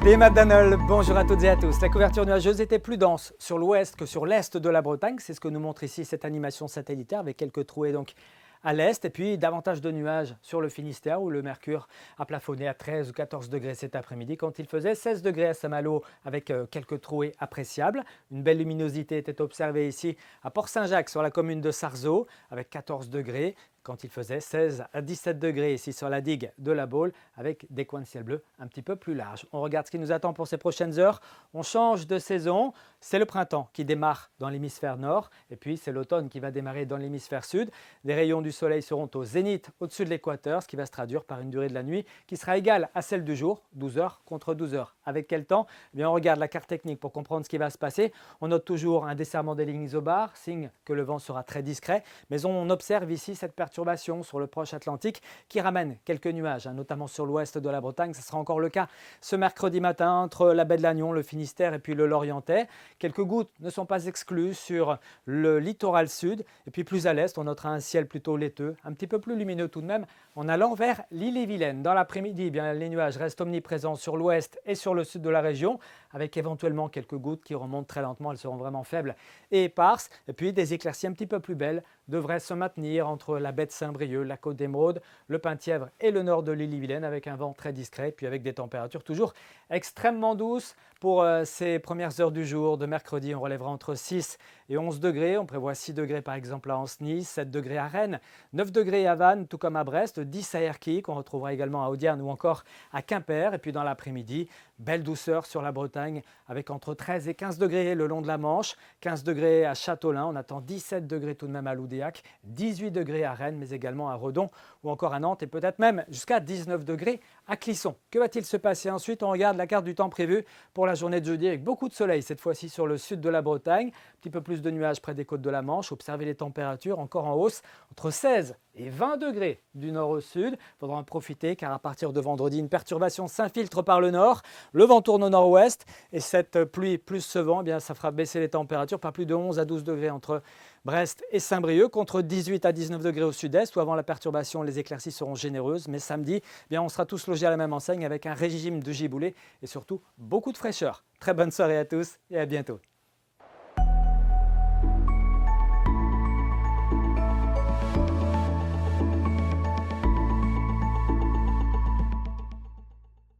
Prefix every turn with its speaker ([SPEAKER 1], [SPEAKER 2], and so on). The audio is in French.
[SPEAKER 1] Les Madanol, bonjour à toutes et à tous. La couverture nuageuse était plus dense sur l'ouest que sur l'est de la Bretagne. C'est ce que nous montre ici cette animation satellitaire avec quelques trouées donc à l'est et puis davantage de nuages sur le Finistère où le mercure a plafonné à 13 ou 14 degrés cet après-midi quand il faisait 16 degrés à Saint-Malo avec quelques trouées appréciables. Une belle luminosité était observée ici à Port-Saint-Jacques sur la commune de Sarzeau avec 14 degrés. Quand il faisait 16 à 17 degrés ici sur la digue de la Baule avec des coins de ciel bleu un petit peu plus larges. On regarde ce qui nous attend pour ces prochaines heures. On change de saison. C'est le printemps qui démarre dans l'hémisphère nord et puis c'est l'automne qui va démarrer dans l'hémisphère sud. Des rayons du soleil seront au zénith au-dessus de l'équateur, ce qui va se traduire par une durée de la nuit qui sera égale à celle du jour, 12 heures contre 12 heures. Avec quel temps? Eh bien, on regarde la carte technique pour comprendre ce qui va se passer. On note toujours un desserrement des lignes isobars, signe que le vent sera très discret, mais on observe ici cette perturbation sur le proche Atlantique qui ramène quelques nuages, notamment sur l'ouest de la Bretagne. Ce sera encore le cas ce mercredi matin entre la baie de Lannion, le Finistère et puis le Lorientais. Quelques gouttes ne sont pas exclues sur le littoral sud. Et puis plus à l'est, on notera un ciel plutôt laiteux, un petit peu plus lumineux tout de même en allant vers l'Ille-et-Vilaine. Dans l'après-midi, les nuages restent omniprésents sur l'ouest et sur le sud de la région, avec éventuellement quelques gouttes qui remontent très lentement. Elles seront vraiment faibles et éparses. Et puis des éclaircies un petit peu plus belles devraient se maintenir entre la baie de Saint-Brieuc, la côte d'Émeraude, le Penthièvre et le nord de l'Ille-et-Vilaine avec un vent très discret, puis avec des températures toujours extrêmement douces. Pour ces premières heures du jour de mercredi, on relèvera entre 6 et 11 degrés. On prévoit 6 degrés par exemple à Ancenis, 7 degrés à Rennes, 9 degrés à Vannes, tout comme à Brest, 10 à Erquy, qu'on retrouvera également à Audierne ou encore à Quimper. Et puis dans l'après-midi, belle douceur sur la Bretagne avec entre 13 et 15 degrés le long de la Manche, 15 degrés à Châteaulin, on attend 17 degrés tout de même à Loudéac, 18 degrés à Rennes, mais également à Redon ou encore à Nantes et peut-être même jusqu'à 19 degrés à Clisson. Que va-t-il se passer ensuite? On regarde la carte du temps prévue pour la journée de jeudi avec beaucoup de soleil cette fois-ci sur le sud de la Bretagne, un petit peu plus de nuages près des côtes de la Manche. Observez les températures encore en hausse entre 16 et 20 degrés du nord au sud. Il faudra en profiter car à partir de vendredi, une perturbation s'infiltre par le nord. Le vent tourne au nord-ouest et cette pluie plus ce vent, ça fera baisser les températures par plus de 11 à 12 degrés entre Brest et Saint-Brieuc, contre 18 à 19 degrés au sud-est où avant la perturbation, les éclaircies seront généreuses. Mais samedi, on sera tous logés à la même enseigne avec un régime de giboulée et surtout beaucoup de fraîcheur. Très bonne soirée à tous et à bientôt.